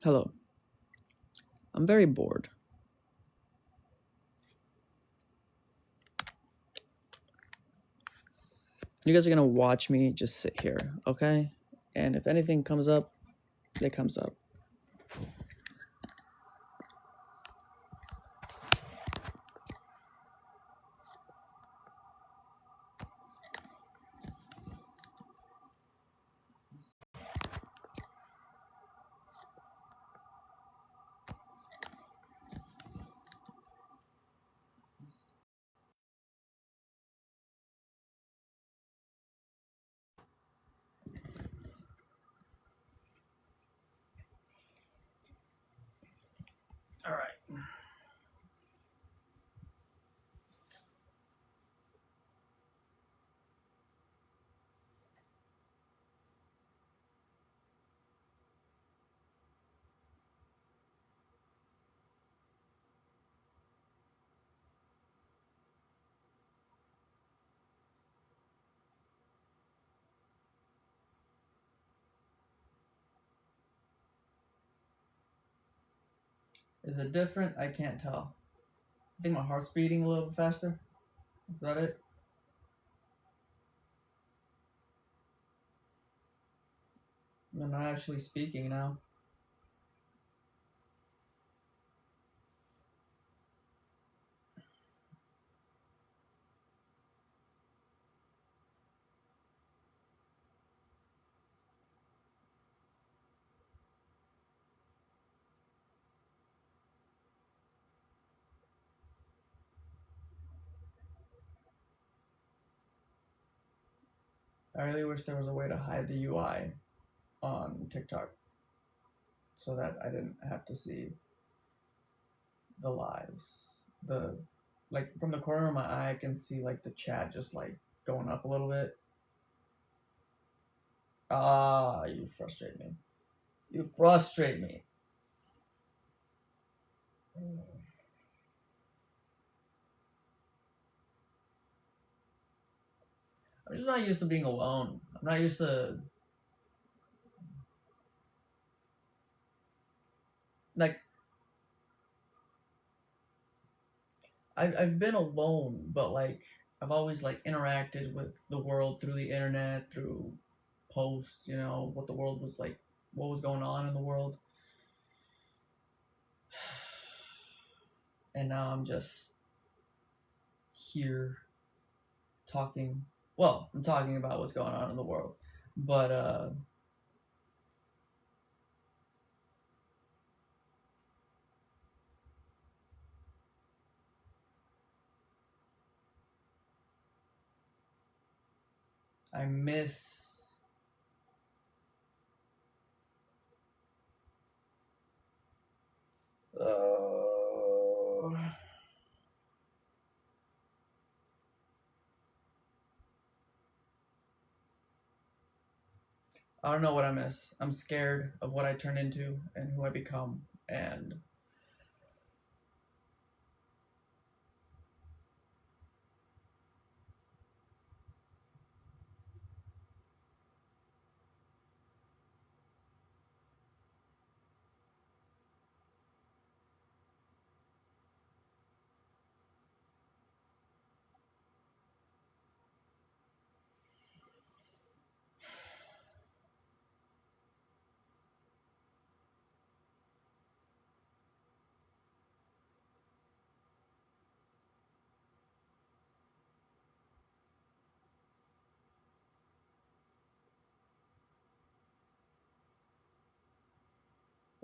Hello. I'm very bored. You guys are gonna watch me just sit here, okay? And if anything comes up, it comes up. All right. Is it different? I can't tell. I think my heart's beating a little bit faster. Is that it? I'm not actually speaking now. I really wish there was a way to hide the UI on TikTok so that I didn't have to see the lives. The like from the corner of my eye I can see like the chat just like going up a little bit. Ah, you frustrate me. You frustrate me. I'm just not used to being alone. I'm not used to like I've been alone, but like I've always like interacted with the world through the internet, through posts, what the world was like, what was going on in the world. And now I'm just here talking. Well, I'm talking about what's going on in the world, but I miss I don't know what I miss. I'm scared of what I turn into and who I become. And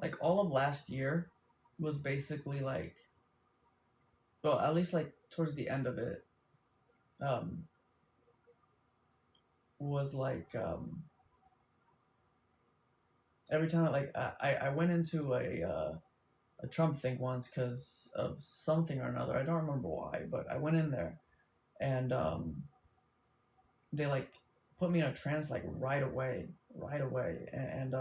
like all of last year was basically like, well, at least like towards the end of it, um, was like every time like I went into a Trump thing once because of something or another. I don't remember why, but I went in there and they like put me in a trance like right away, and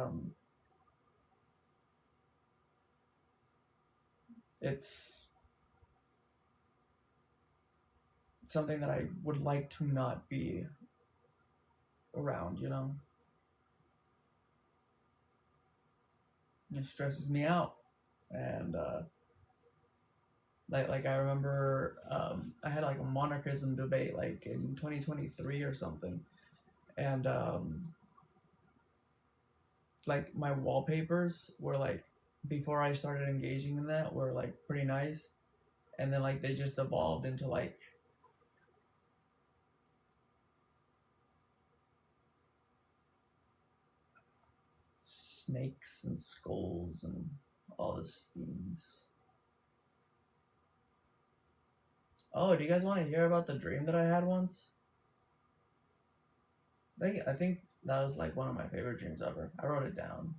it's something that I would like to not be around. it stresses me out. And like I remember I had like a monarchism debate like in 2023 or something, and like my wallpapers were like before I started engaging in that were like pretty nice, and then like they just evolved into like snakes and skulls and all this things. Oh, do you guys want to hear about the dream that I had once? I think that was like one of my favorite dreams ever. I wrote it down.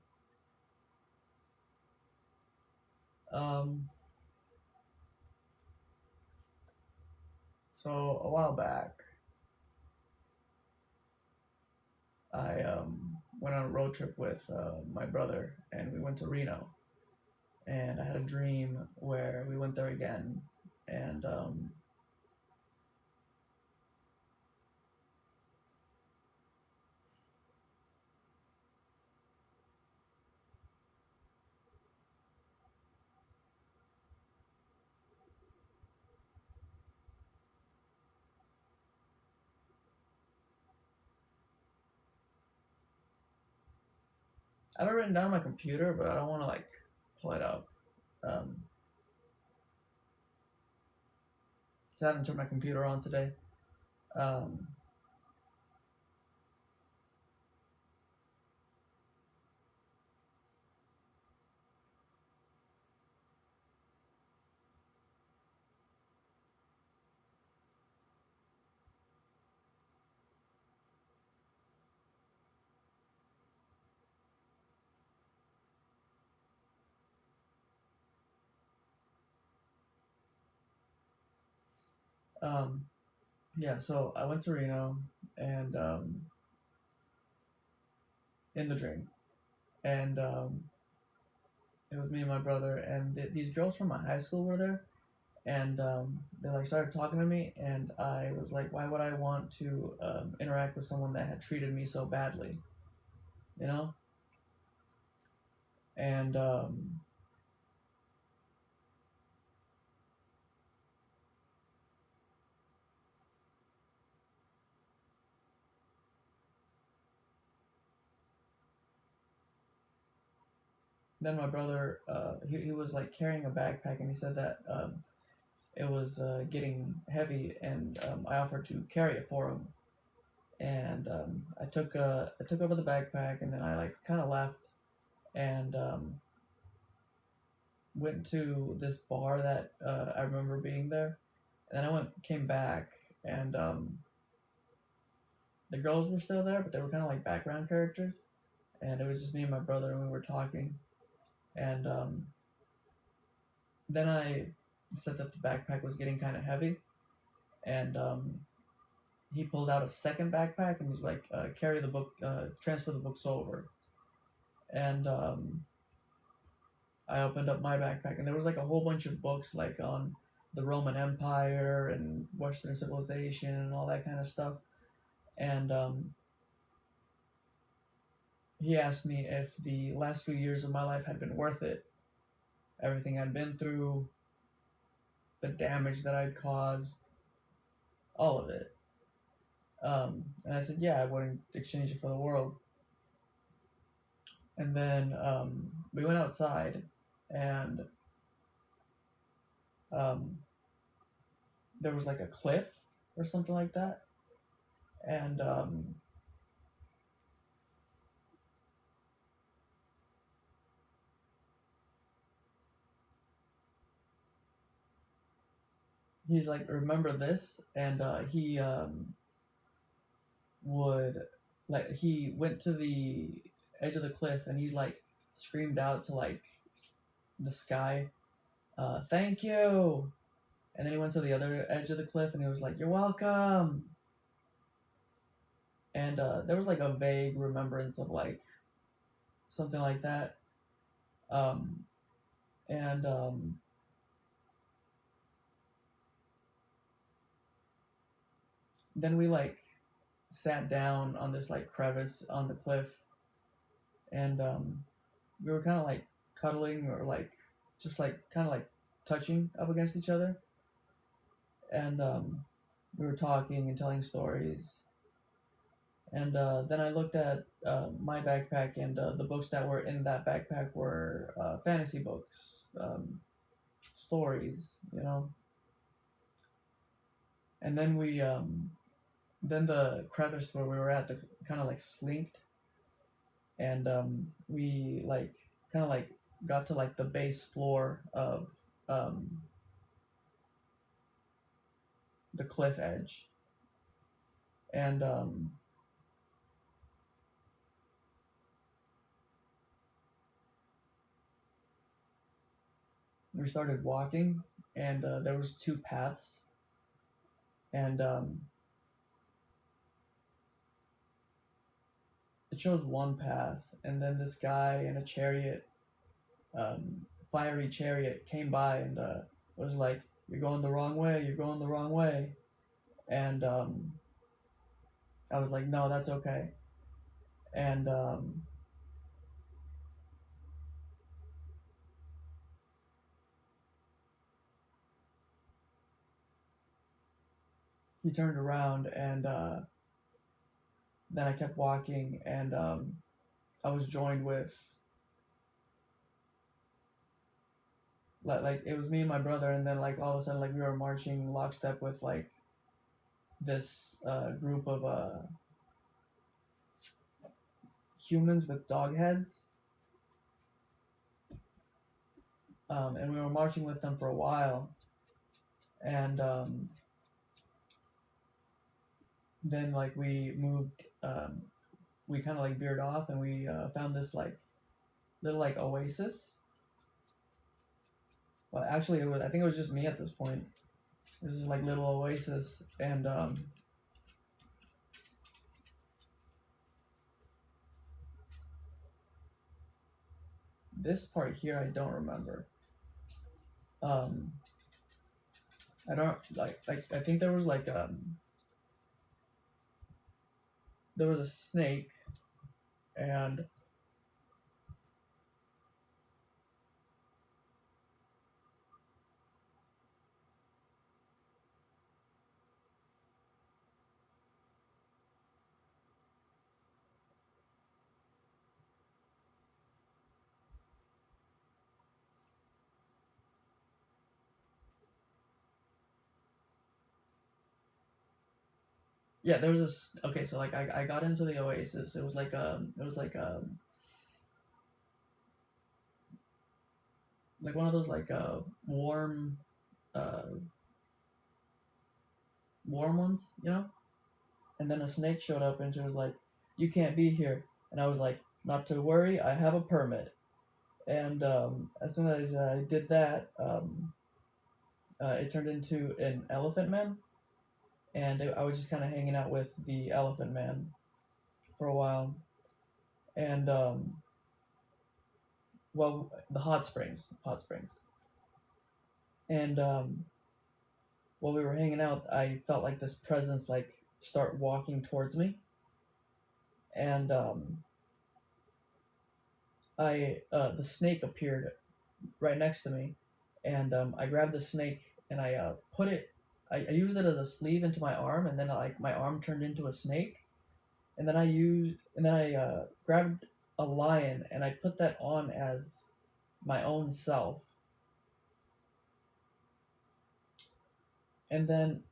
Um, so a while back, I went on a road trip with my brother, and we went to Reno. And I had a dream where we went there again, and I have it written down on my computer, but I don't want to like pull it up. Um, 'Cause I haven't turned my computer on today. Um, um, yeah, so I went to Reno, and in the dream, and it was me and my brother, and these girls from my high school were there, and they like started talking to me, and I was like, why would I want to interact with someone that had treated me so badly, you know? And then my brother, he was like carrying a backpack, and he said that it was getting heavy, and I offered to carry it for him. And I took over the backpack, and then I like kind of left, and went to this bar that I remember being there. And then came back, and the girls were still there, but they were kind of like background characters. And it was just me and my brother, and we were talking. And then I said that the backpack was getting kind of heavy, and he pulled out a second backpack and was like, "Carry the book, transfer the books over." And I opened up my backpack, and there was like a whole bunch of books, like on the Roman Empire and Western civilization and all that kind of stuff. And he asked me if the last few years of my life had been worth it. Everything I'd been through, the damage that I'd caused, all of it. And I said, yeah, I wouldn't exchange it for the world. And then we went outside, and um, there was like a cliff or something like that. And he's like, remember this? And he would, like, he went to the edge of the cliff, and he like screamed out to like the sky, thank you. And then he went to the other edge of the cliff, and he was like, you're welcome. And there was like a vague remembrance of like something like that. Um, and then we like sat down on this like crevice on the cliff, and we were kind of like cuddling or like just like kind of like touching up against each other, and we were talking and telling stories. And then I looked at my backpack, and the books that were in that backpack were fantasy books, stories, you know. And then then the crevice where we were at, the kind of like slinked, and we like kind of like got to like the base floor of um, the cliff edge, and we started walking, and there was two paths, and it chose one path, and then this guy in a chariot, um, fiery chariot, came by and was like, "You're going the wrong way. You're going the wrong way." And I was like, "No, that's okay." And he turned around, and then I kept walking, and I was joined with like it was me and my brother, and then like all of a sudden like we were marching lockstep with like this group of humans with dog heads, and we were marching with them for a while, and then like we moved, we kind of like veered off, and we found this like little like oasis. Well, actually, I think it was just me at this point. This is like little oasis, and this part here I don't remember. Um, I don't like I think there was like there was a snake, and yeah, there was this. Okay, so like I got into the oasis. It was like like one of those like warm uh warm ones, you know. And then a snake showed up, and she was like, "You can't be here." And I was like, "Not to worry, I have a permit." And as soon as I did that, it turned into an elephant man, and I was just kind of hanging out with the elephant man for a while. And well, the hot springs. And while we were hanging out, I felt like this presence like start walking towards me, and I the snake appeared right next to me, and I grabbed the snake, and I put it. I used it as a sleeve into my arm, and then like my arm turned into a snake, and then I grabbed a lion, and I put that on as my own self, and then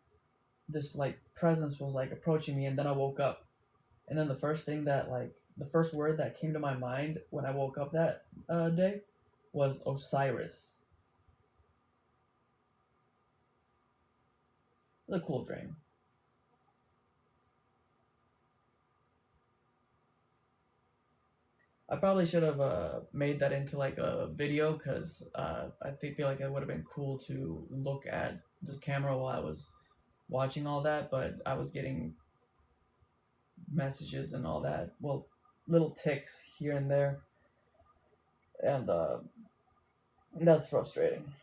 this like presence was like approaching me, and then I woke up, and then the first word that came to my mind when I woke up that day was Osiris. It was a cool dream. I probably should have made that into like a video, because feel like it would have been cool to look at the camera while I was watching all that, but I was getting messages and all that. Well, little ticks here and there, and that's frustrating.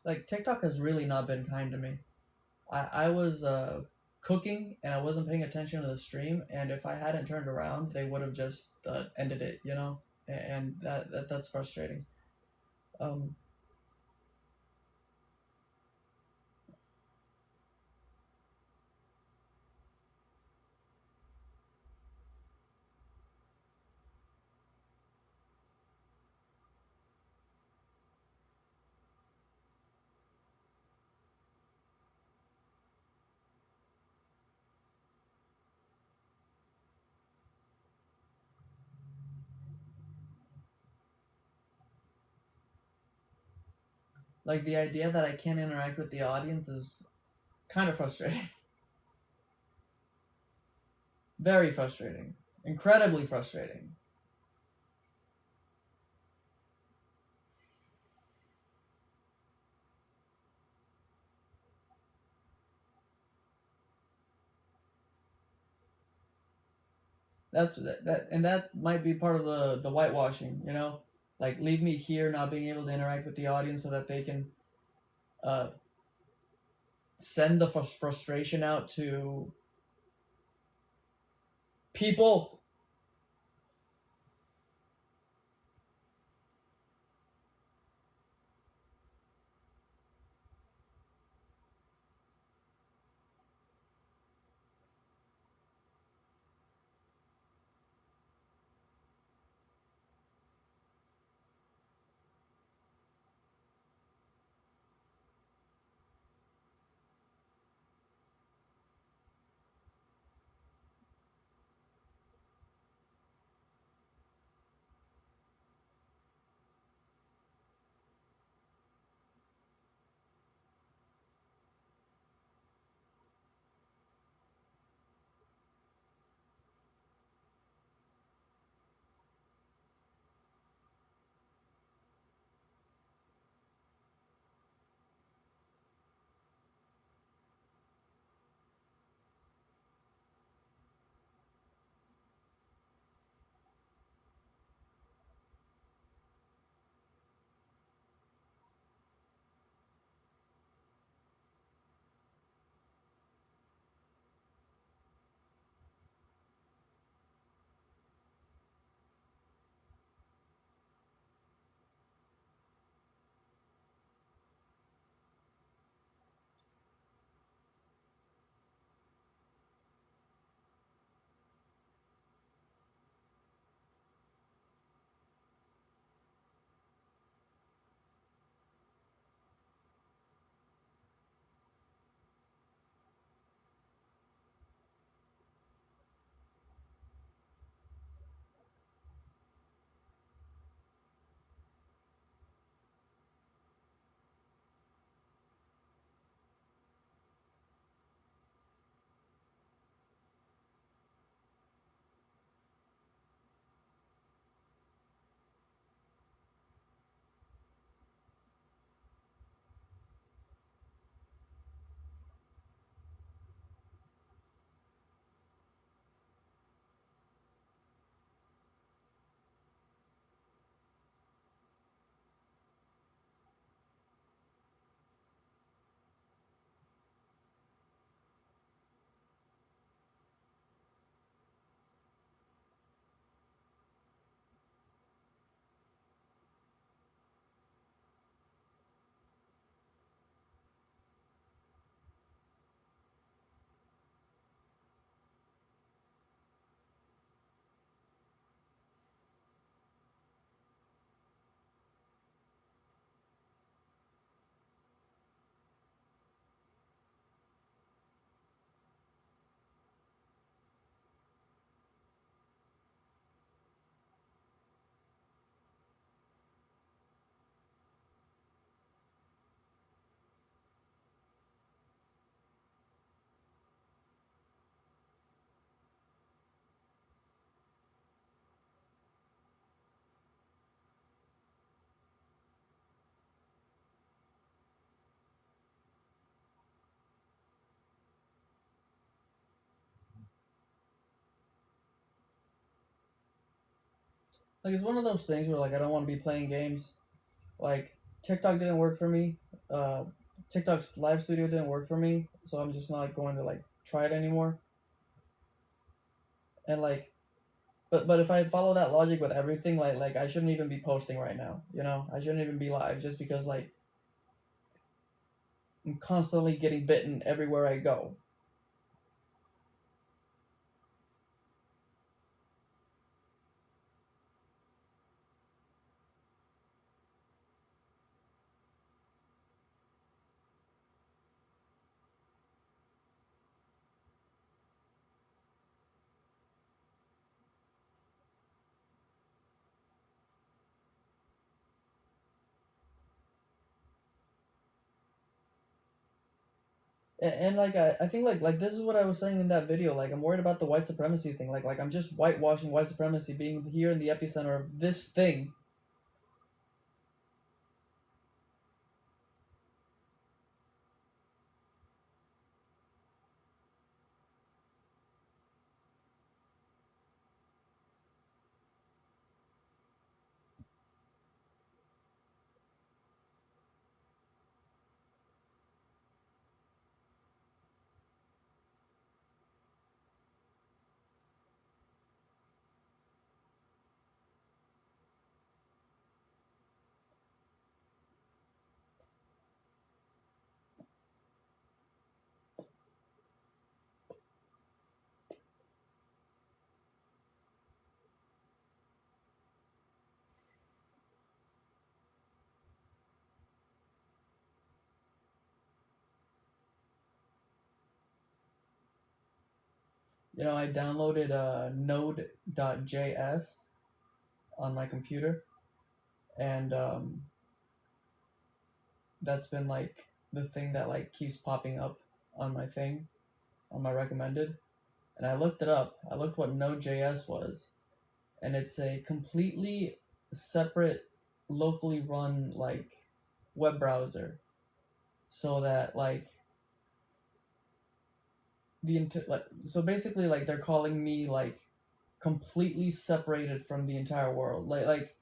Like TikTok has really not been kind to me. I was cooking and I wasn't paying attention to the stream, and if I hadn't turned around, they would have just ended it, you know, and that's frustrating. Um, like the idea that I can't interact with the audience is kind of frustrating. Very frustrating. Incredibly frustrating. And that might be part of the whitewashing, you know, like leave me here, not being able to interact with the audience so that they can uh, send the frustration out to people. Like it's one of those things where like I don't want to be playing games. Like TikTok didn't work for me. Uh, TikTok's live studio didn't work for me, so I'm just not going to like try it anymore. And like, but if I follow that logic with everything, like I shouldn't even be posting right now. You know, I shouldn't even be live just because like I'm constantly getting bitten everywhere I go. And like I think like this is what I was saying in that video. Like I'm worried about the white supremacy thing. Like I'm just whitewashing white supremacy being here in the epicenter of this thing. You know, I downloaded Node.js on my computer, and that's been like the thing that like keeps popping up on my thing, on my recommended. And I looked it up. I looked what Node.js was, and it's a completely separate, locally run like web browser, so that like like so basically like they're calling me like completely separated from the entire world. Like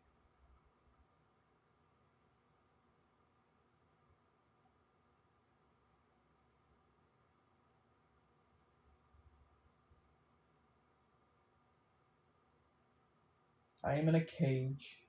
I am in a cage.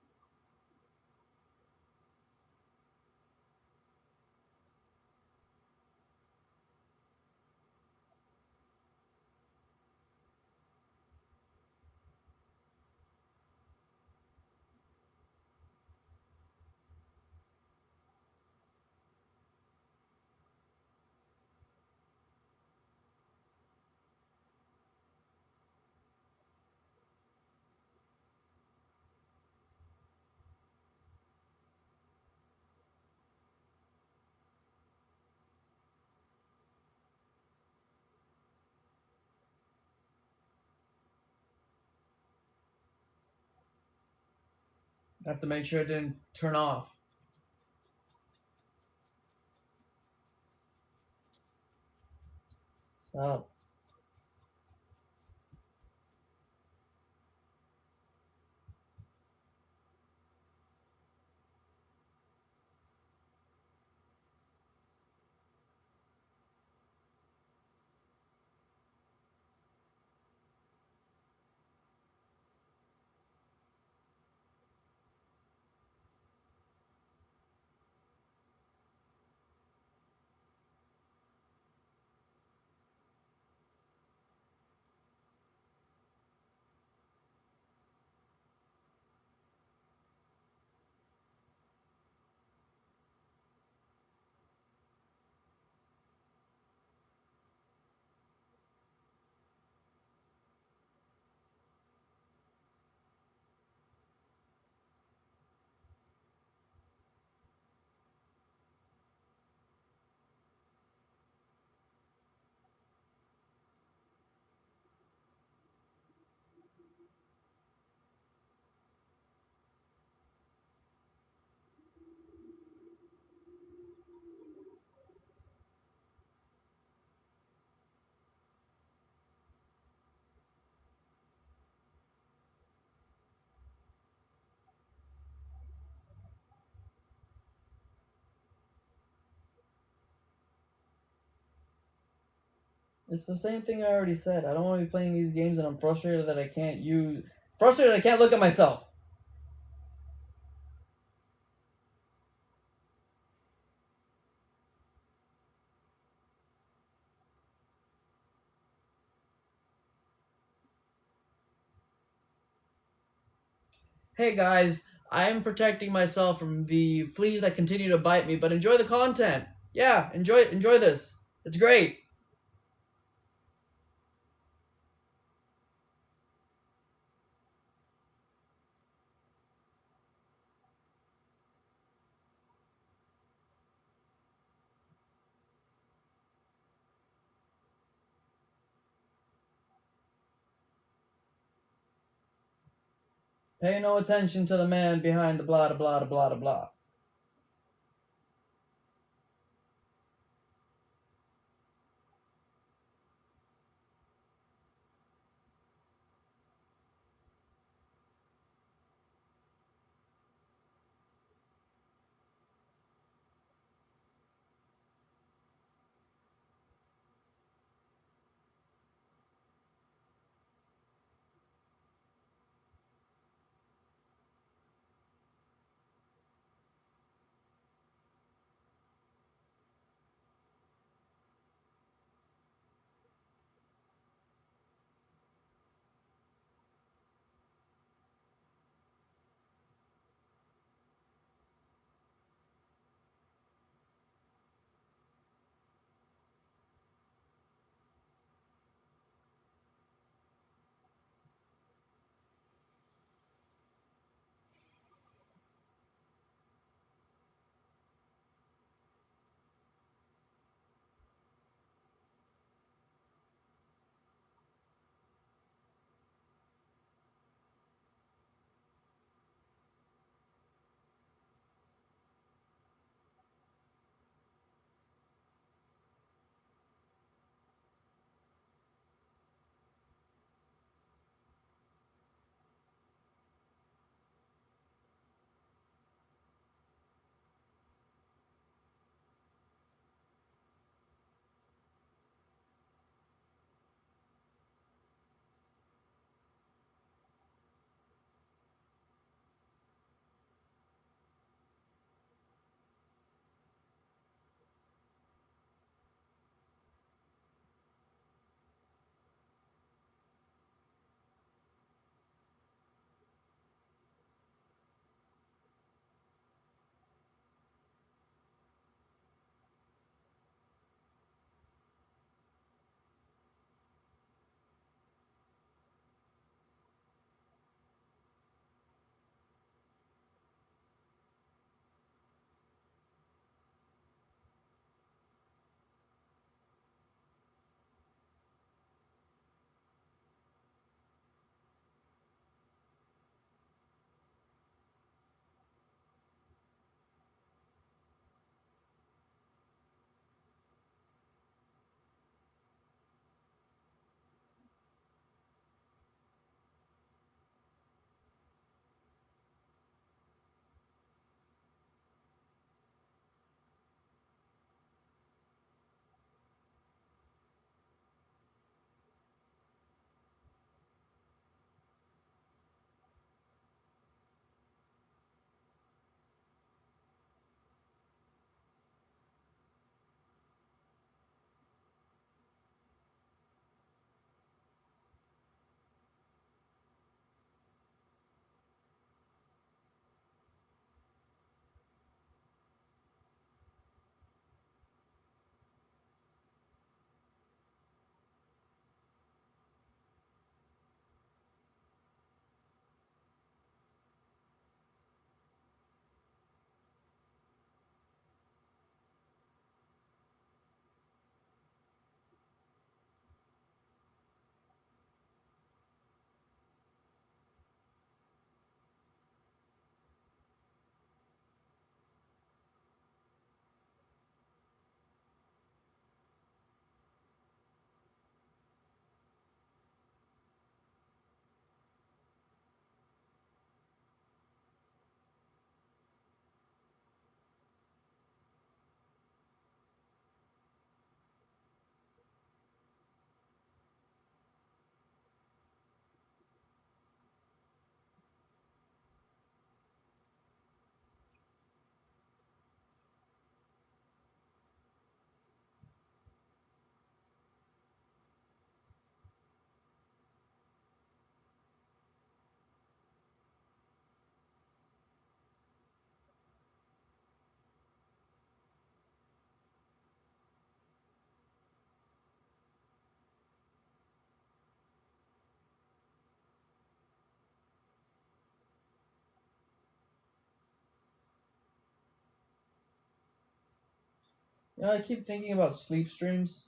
I have to make sure it didn't turn off. Stop. It's the same thing I already said. I don't want to be playing these games, and I'm frustrated that I can't use. Frustrated I can't look at myself. Hey guys, I'm protecting myself from the fleas that continue to bite me, but enjoy the content. Yeah, enjoy this. It's great. Pay no attention to the man behind the blah blah blah blah blah. You know, I keep thinking about sleep streams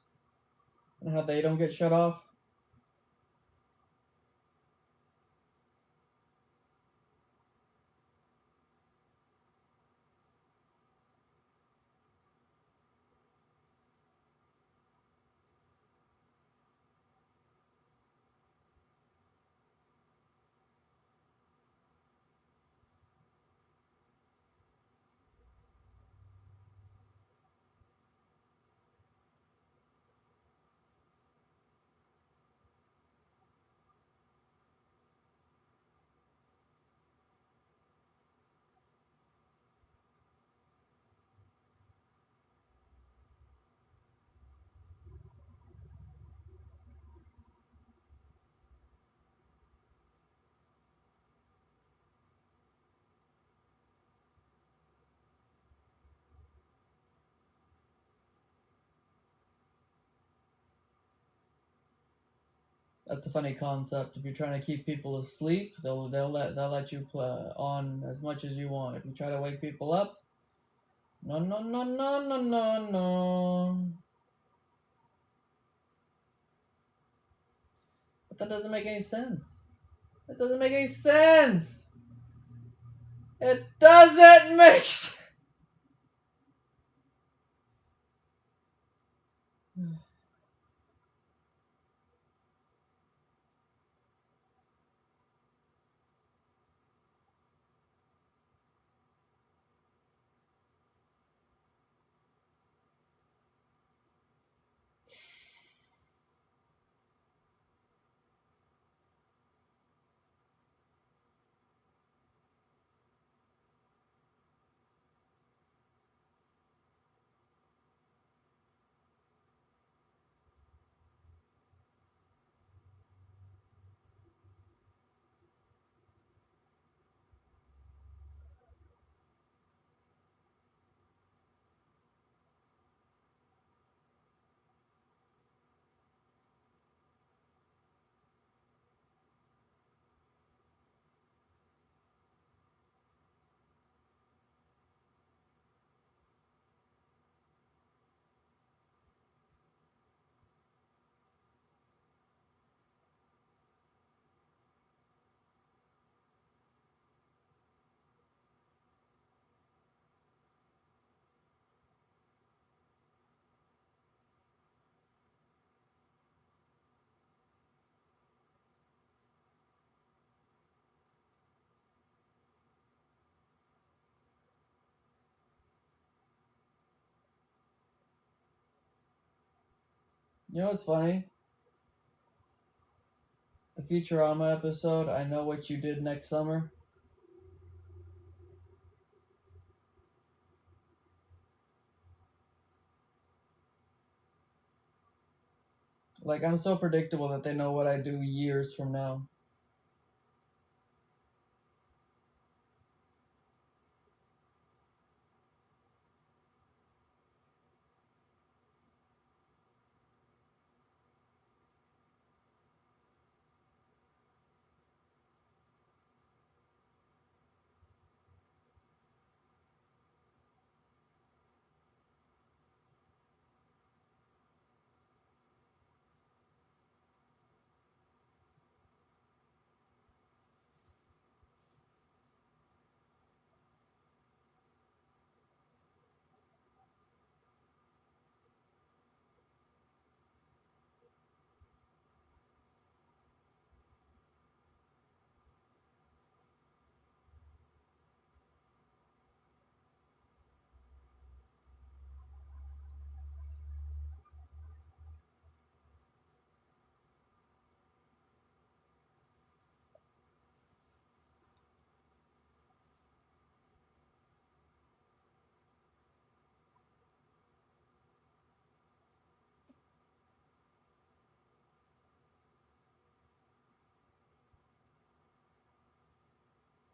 and how they don't get shut off. That's a funny concept. If you're trying to keep people asleep, they'll let you play on as much as you want. If you try to wake people up, no no no no no no no. But that doesn't make any sense. That doesn't make any sense. It doesn't make sense. You know what's funny? The Futurama episode, I Know What You Did Next Summer. Like, I'm so predictable that they know what I do years from now.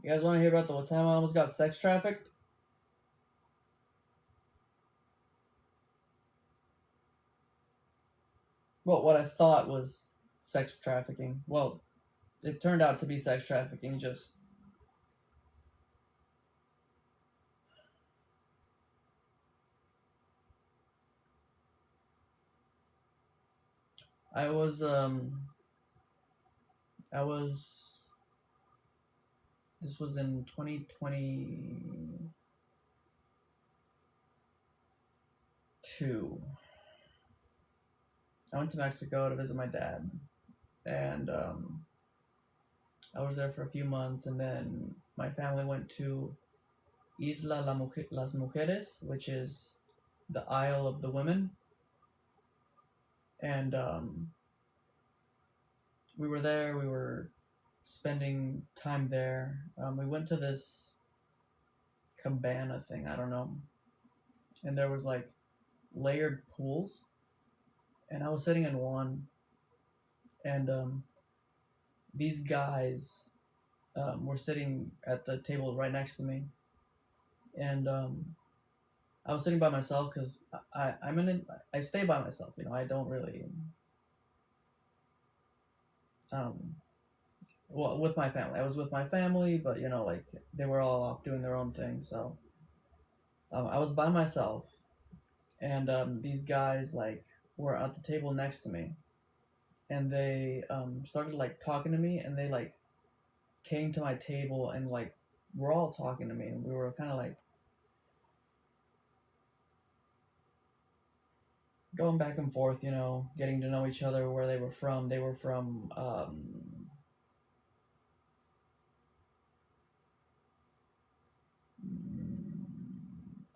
You guys want to hear about the time I almost got sex trafficked? Well, what I thought was sex trafficking. Well, it turned out to be sex trafficking, just I was I was this was in 2022. I went to Mexico to visit my dad, and I was there for a few months, and then my family went to Las Mujeres, which is the Isle of the Women, and we were there. We were spending time there. We went to this cabana thing. I don't know, and there was like layered pools, and I was sitting in one, and these guys were sitting at the table right next to me, and I was sitting by myself because I stay by myself. You know, I don't really um well with my family. I was with my family, but you know, like they were all off doing their own thing. So I was by myself, and these guys like were at the table next to me, and they started like talking to me, and they like came to my table and like we're all talking to me, and we were kind of like going back and forth, you know, getting to know each other, where they were from. They were from I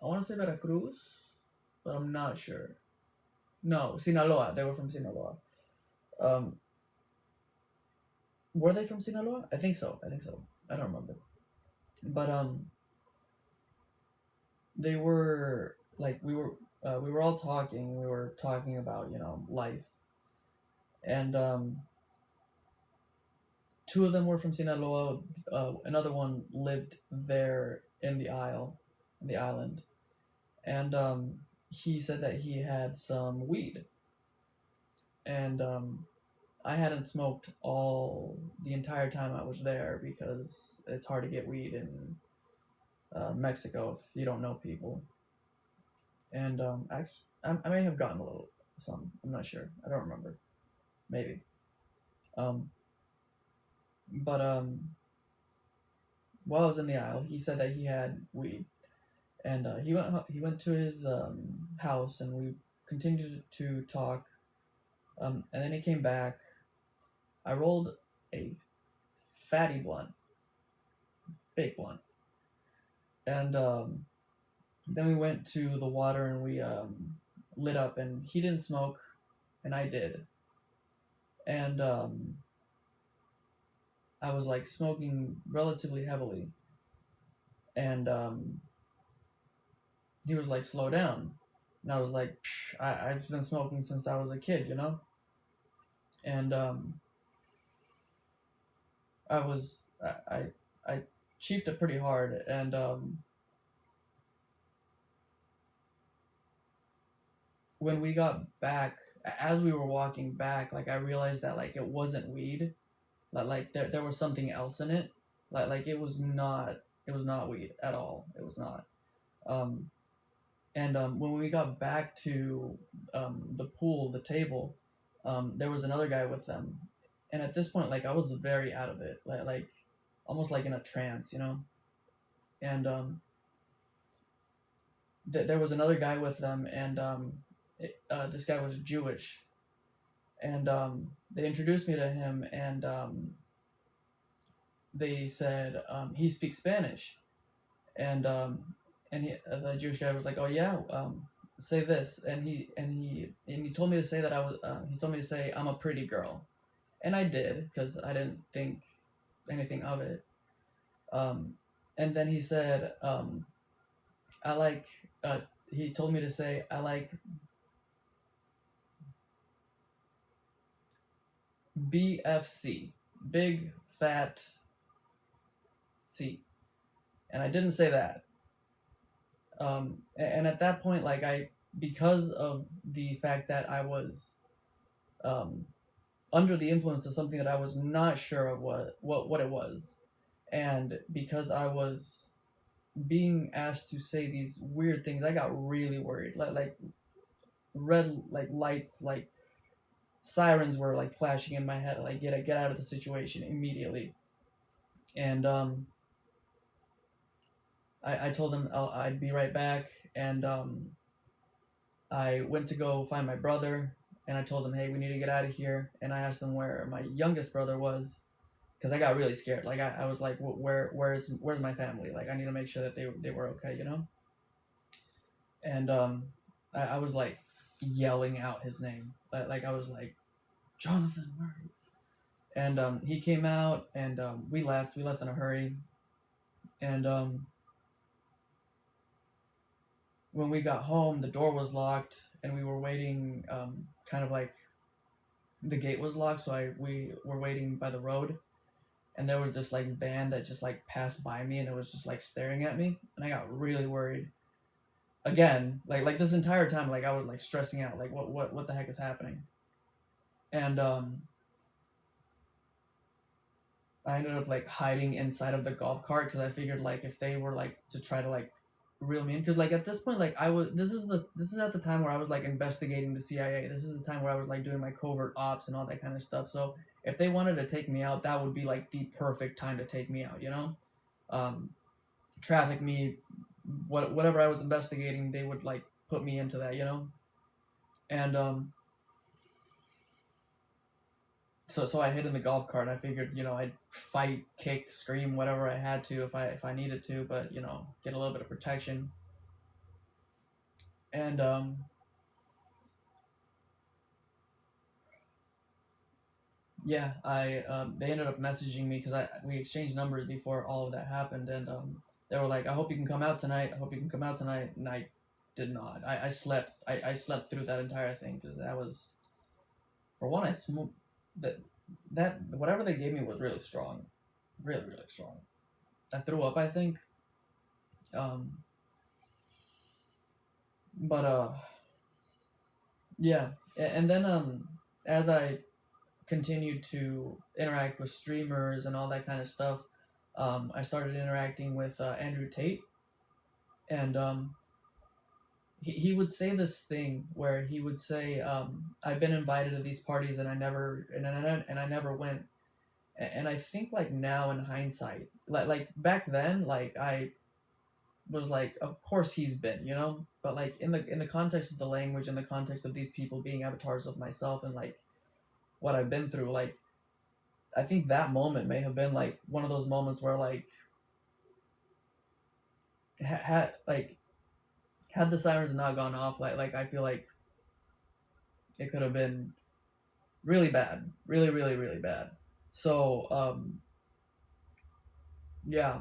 want to say Veracruz, but I'm not sure. No, Sinaloa. They were from Sinaloa. Um, were they from Sinaloa? I think so. I think so. I don't remember. But they were like we were all talking. We were talking about life, and two of them were from Sinaloa. Another one lived there in the island, and he said that he had some weed, and I hadn't smoked all the entire time I was there because it's hard to get weed in Mexico if you don't know people. And actually, I may have gotten a little some. I'm not sure. I don't remember. Maybe. Um, but while I was in the aisle, he said that he had weed, and he went to his house, and we continued to talk. And then he came back. I rolled a fatty blunt, big blunt, and then we went to the water and we lit up. And he didn't smoke, and I did. And I was like smoking relatively heavily, and he was like, "Slow down," and I was like, I've been smoking since I was a kid, you know." And I was I chiefed it pretty hard, and when we got back, as we were walking back, like I realized that like it wasn't weed, like there was something else in it, like it was not weed at all. It was not. Um, and when we got back to the pool, the table, there was another guy with them, and at this point, like I was very out of it, like almost like in a trance, you know. And there was another guy with them, and this guy was Jewish, and they introduced me to him, and they said he speaks Spanish, and the Jewish guy was like, "Oh yeah, say this," and he told me to say that he told me to say I'm a pretty girl, and I did because I didn't think anything of it. Um, and then he said, "I like." He told me to say I like BFC, big fat C, and I didn't say that. And at that point, like because of the fact that I was um, under the influence of something that I was not sure of what it was, and because I was being asked to say these weird things, I got really worried. Like red like lights like sirens were like flashing in my head, like get out of the situation immediately. And I told them I'd be right back, and I went to go find my brother, and I told them, hey, we need to get out of here. And I asked them where my youngest brother was, because I got really scared. Like I was like, where's my family? Like I need to make sure that they were okay, you know. And I was like yelling out his name, like I was like, Jonathan, where are you? And he came out, and we left. We left in a hurry, and when we got home, the door was locked, and we were waiting, kind of like the gate was locked, so we were waiting by the road, and there was this like van that just like passed by me, and it was just like staring at me, and I got really worried. Again, like this entire time, like I was like stressing out, like what the heck is happening? And I ended up like hiding inside of the golf cart because I figured like if they were like to try to like reel me in, because like at this point like I was this is at the time where I was like investigating the CIA. This is the time where I was like doing my covert ops and all that kind of stuff. So if they wanted to take me out, that would be like the perfect time to take me out, you know. um, Traffic me, whatever I was investigating, they would like put me into that, you know. And so I hid in the golf cart. I figured, you know, I'd fight, kick, scream, whatever I had to if I needed to, but you know, get a little bit of protection. And yeah, I they ended up messaging me because I we exchanged numbers before all of that happened, and they were like, "I hope you can come out tonight. I hope you can come out tonight." And I did not. I slept. I slept through that entire thing because that was, for one, I smoked that whatever they gave me was really strong, really strong. I threw up, I think. Um, but yeah, and then as I continued to interact with streamers and all that kind of stuff, I started interacting with Andrew Tate, and he would say this thing where he would say, "I've been invited to these parties and I never went." And I think like now in hindsight, like back then, like I was like, of course he's been, you know, but like in the context of the language, in the context of these people being avatars of myself and like what I've been through, like I think that moment may have been like one of those moments where like had like had the sirens not gone off, like I feel like it could have been really bad, really bad. So yeah,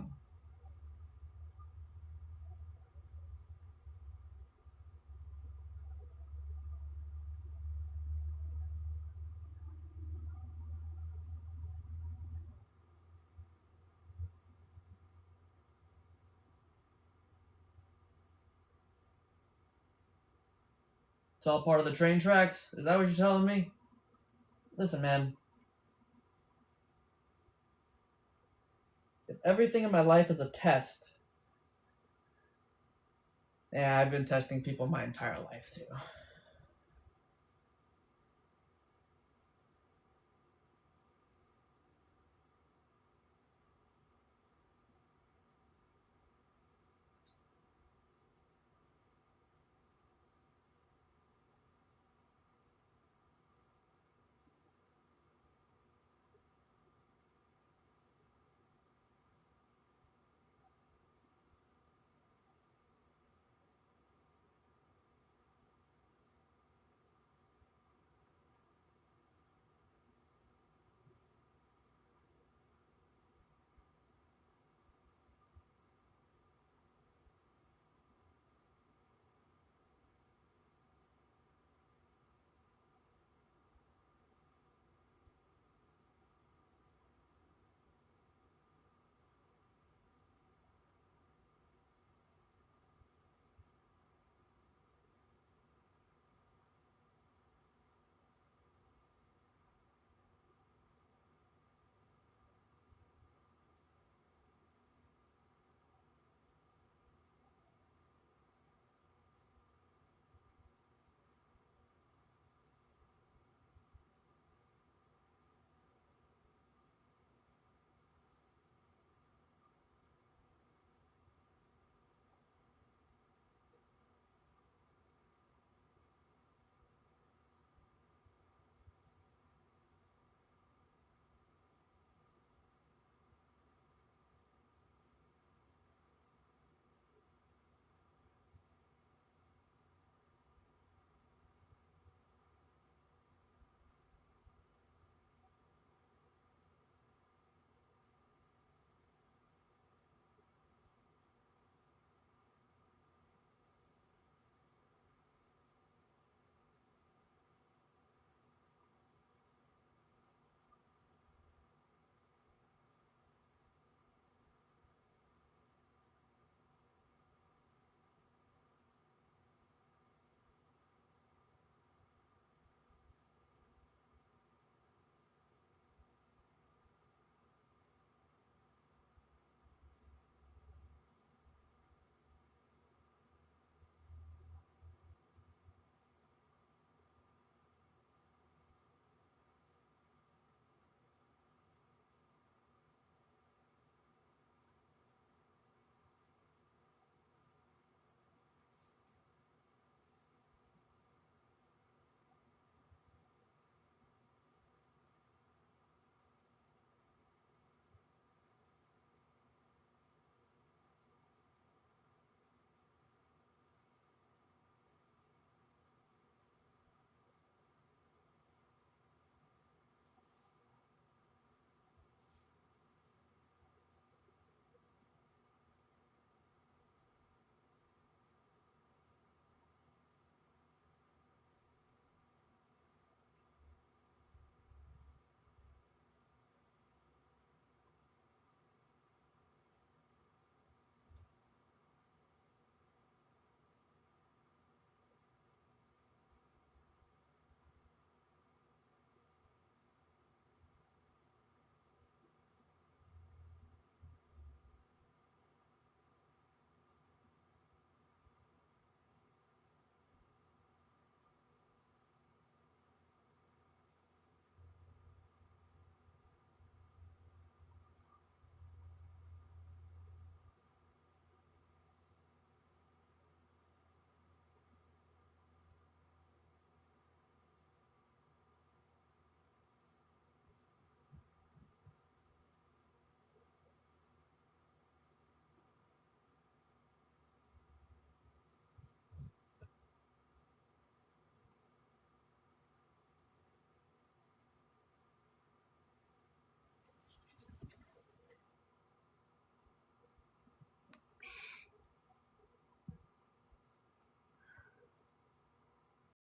it's all part of the train tracks. Is that what you're telling me? Listen, man, if everything in my life is a test, yeah, I've been testing people my entire life too.